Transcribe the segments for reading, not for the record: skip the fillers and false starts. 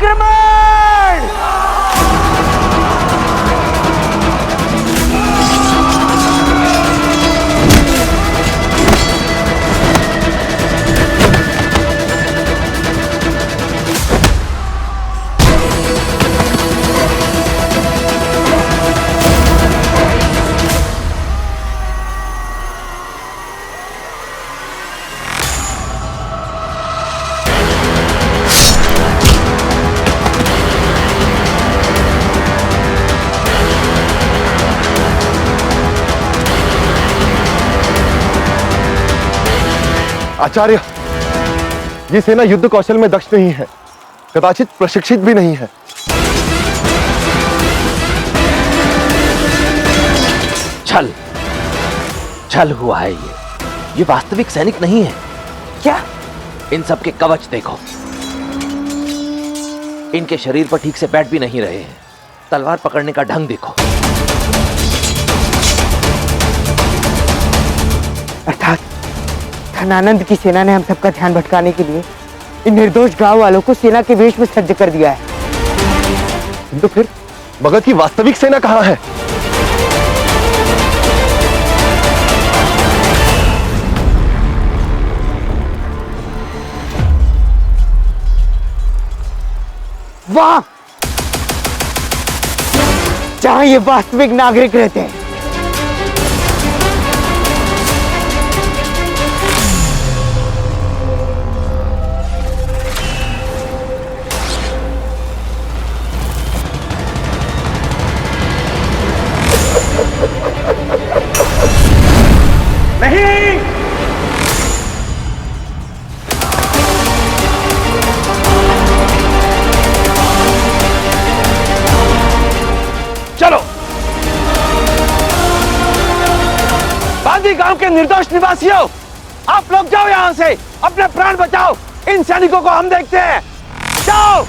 आक्रमण! आचार्य, ये सेना युद्ध कौशल में दक्ष नहीं है, कदाचित प्रशिक्षित भी नहीं है। छल छल हुआ है ये वास्तविक सैनिक नहीं है। क्या? इन सब के कवच देखो, इनके शरीर पर ठीक से बैठ भी नहीं रहे हैं। तलवार पकड़ने का ढंग देखो। अर्थात धनानंद की सेना ने हम सबका ध्यान भटकाने के लिए इन निर्दोष गांव वालों को सेना के वेश में सज्ज कर दिया है। तो फिर मगध की वास्तविक सेना कहां है? वाह, जहां ये वास्तविक नागरिक रहते हैं। नहीं, चलो। बांदी गांव के निर्दोष निवासियों, आप लोग जाओ यहां से, अपने प्राण बचाओ। इन सैनिकों को हम देखते हैं। जाओ।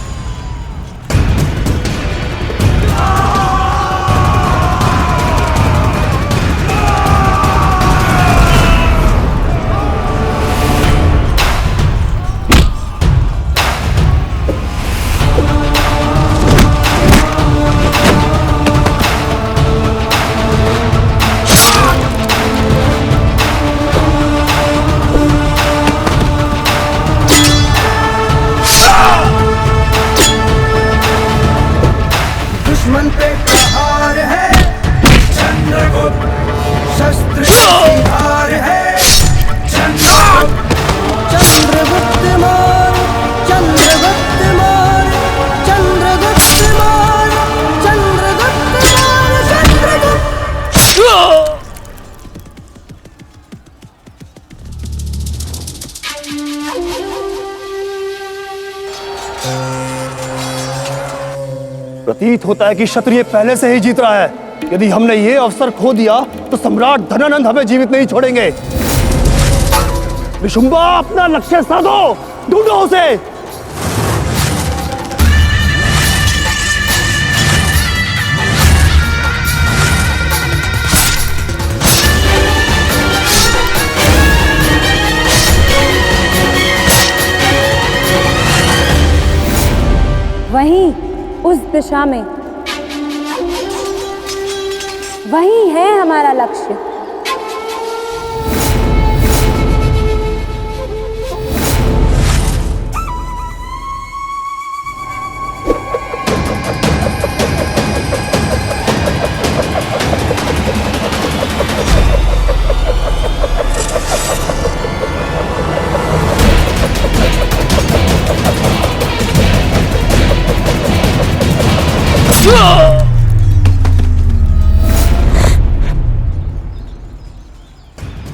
दुश्मन पे प्रहार है चंद्रगुप्त, शस्त्र हार है चंद्रगुप्त। चंद्रगुप्त मार, चंद्रगुप्त मार, चंद्रगुप्त मार, चंद्रगुप्त मार, चंद्रगुप्त। प्रतीत होता है कि क्षत्रिय पहले से ही जीत रहा है। यदि हमने ये अवसर खो दिया तो सम्राट धनानंद हमें जीवित नहीं छोड़ेंगे। विशुंबा, अपना लक्ष्य साधो, ढूंढो उसे। वहीं उस दिशा में, वही है हमारा लक्ष्य।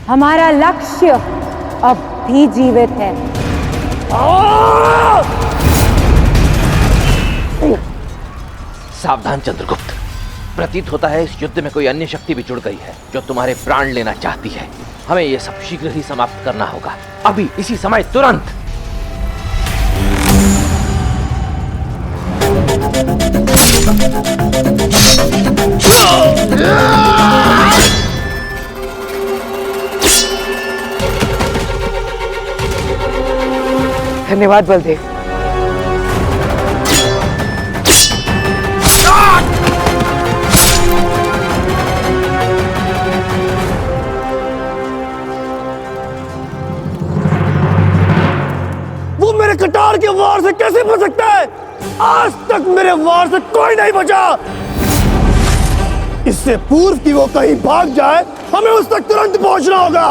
हमारा लक्ष्य अब भी जीवित है। सावधान चंद्रगुप्त, प्रतीत होता है इस युद्ध में कोई अन्य शक्ति भी जुड़ गई है जो तुम्हारे प्राण लेना चाहती है। हमें यह सब शीघ्र ही समाप्त करना होगा, अभी, इसी समय, तुरंत। धन्यवाद बलदेव। तलवार के वार से कैसे बच सकता है? आज तक मेरे वार से कोई नहीं बचा। इससे पूर्व कि वो कहीं भाग जाए, हमें उस तक तुरंत पहुंचना होगा।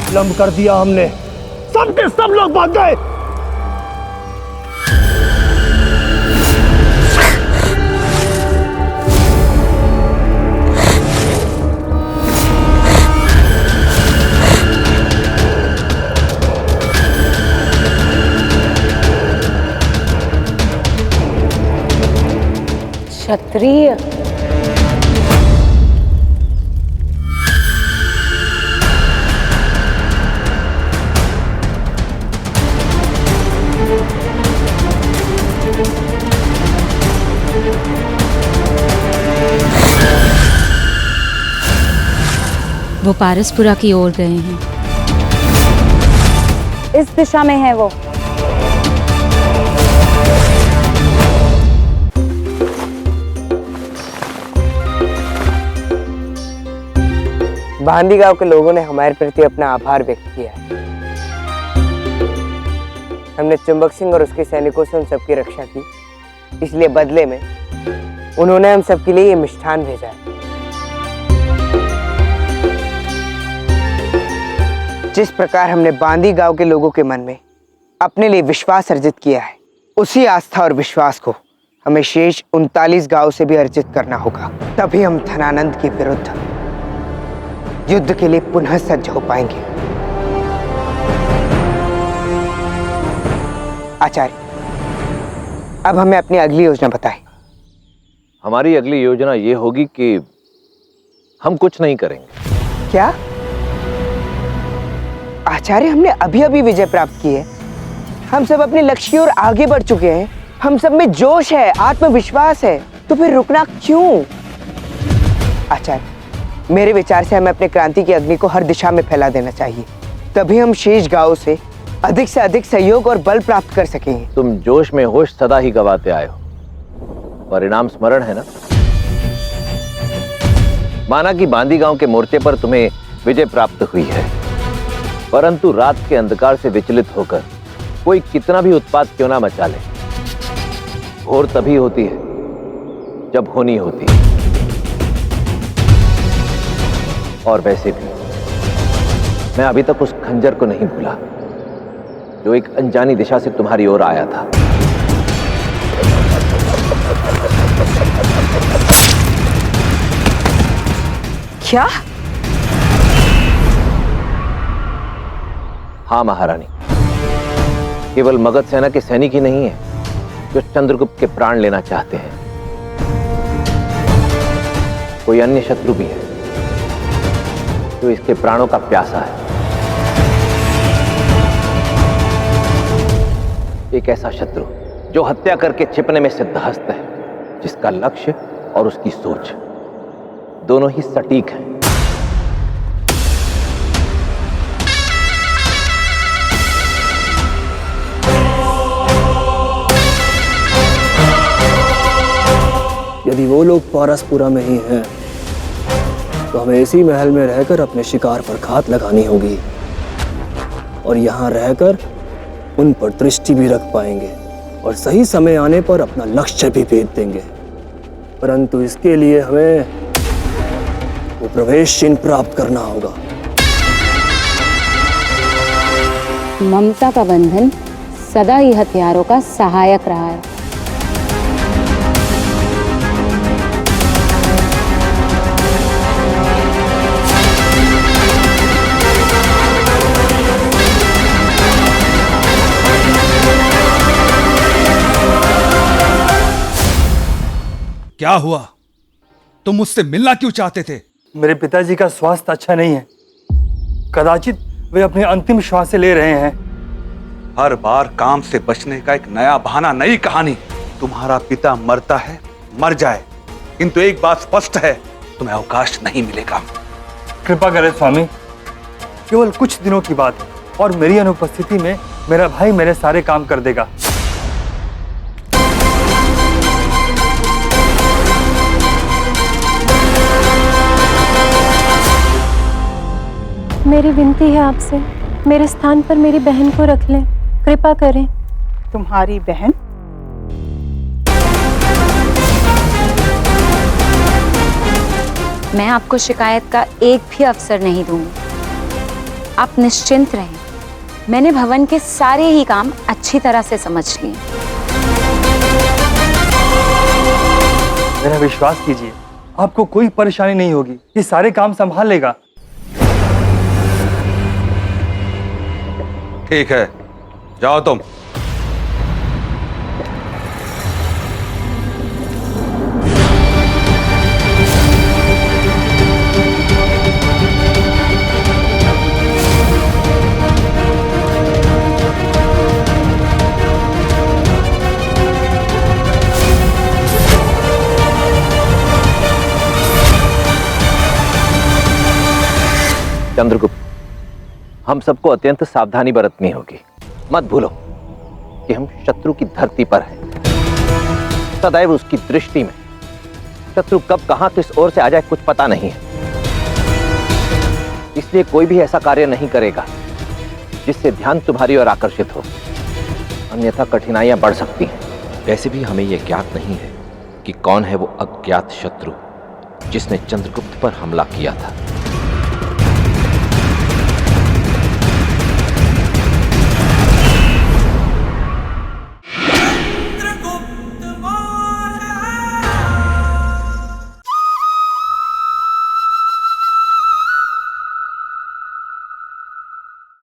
विलंब कर दिया हमने, सबके सब लोग भाग गए। क्षत्रिय वो पारसपुरा की ओर गए हैं। इस दिशा में है वो। बांदी गांव के लोगों ने हमारे प्रति अपना आभार व्यक्त किया है। हमने चुंबक सिंह और उसके सैनिकों से उन सबकी रक्षा की, इसलिए बदले में उन्होंने हम सबके लिए ये मिष्ठान भेजा है। जिस प्रकार हमने बांदी गांव के लोगों के मन में अपने लिए विश्वास अर्जित किया है, उसी आस्था और विश्वास को हमें शेष 39 गांव से भी अर्जित करना होगा। तभी हम धनानंद के विरुद्ध युद्ध के लिए पुनः सज्ज हो पाएंगे। आचार्य, अब हमें अपनी अगली योजना बताएं। हमारी अगली योजना ये होगी कि हम कुछ नहीं करेंगे। क्या आचार्य, हमने अभी अभी विजय प्राप्त की है। हम सब अपने लक्ष्य की ओर आगे बढ़ चुके हैं। हम सब में जोश है, आत्मविश्वास है, तो फिर रुकना क्यों? आचार्य, मेरे विचार से हमें अपने क्रांति की अग्नि को हर दिशा में फैला देना चाहिए। तभी हम शेष गांवों से अधिक सहयोग और बल प्राप्त कर सकेंगे। तुम जोश में होश सदा ही गवाते आए हो। परिणाम स्मरण है ना? माना कि बांदी गांव के मोर्चे पर तुम्हें विजय प्राप्त हुई है, परंतु रात के अंधकार से विचलित होकर कोई कितना भी उत्पात क्यों ना मचा ले, घोर तभी होती है जब होनी होती है। और वैसे भी मैं अभी तक उस खंजर को नहीं भूला जो एक अनजानी दिशा से तुम्हारी ओर आया था। क्या? हाँ महारानी, केवल मगध सेना के सैनिक ही नहीं है जो चंद्रगुप्त के प्राण लेना चाहते हैं, कोई अन्य शत्रु भी है जो इसके प्राणों का प्यासा है। एक ऐसा शत्रु जो हत्या करके छिपने में सिद्धहस्त है, जिसका लक्ष्य और उसकी सोच दोनों ही सटीक हैं। यदि वो लोग पारसपुरा में ही हैं, तो हमें इसी महल में रहकर अपने शिकार पर घात लगानी होगी और यहाँ रहकर उन पर दृष्टि भी रख पाएंगे और सही समय आने पर अपना लक्ष्य भी भेद देंगे। परंतु इसके लिए हमें वो प्रवेश चिन्ह प्राप्त करना होगा। ममता का बंधन सदा ही हथियारों का सहायक रहा है। क्या हुआ? तुम मुझसे मिलना क्यों चाहते थे? मेरे पिताजी का स्वास्थ्य अच्छा नहीं है। कदाचित वे अपने अंतिम श्वास ले रहे हैं। हर बार काम से बचने का एक नया बहाना, नई कहानी। तुम्हारा पिता मरता है, मर जाए, किंतु एक बात स्पष्ट है, तुम्हें अवकाश नहीं मिलेगा। कृपा करें स्वामी, केवल कुछ दिनों की बात है और मेरी अनुपस्थिति में मेरा भाई मेरे सारे काम कर देगा। मेरी विनती है आपसे, मेरे स्थान पर मेरी बहन को रख लें, कृपा करें। तुम्हारी बहन? मैं आपको शिकायत का एक भी अवसर नहीं दूंगी। आप निश्चिंत रहें, मैंने भवन के सारे ही काम अच्छी तरह से समझ लिए। मेरा विश्वास कीजिए, आपको कोई परेशानी नहीं होगी, ये सारे काम संभाल लेगा। ठीक है, जाओ तुम। चंद्रगुप्त, हम सबको अत्यंत सावधानी बरतनी होगी। मत भूलो कि हम शत्रु की धरती पर हैं। सदैव उसकी दृष्टि में। शत्रु कब कहां किस ओर से आ जाए कुछ पता नहीं है। इसलिए कोई भी ऐसा कार्य नहीं करेगा जिससे ध्यान तुम्हारी ओर आकर्षित हो, अन्यथा कठिनाइयां बढ़ सकती हैं। वैसे भी हमें यह ज्ञात नहीं है कि कौन है वो अज्ञात शत्रु जिसने चंद्रगुप्त पर हमला किया था।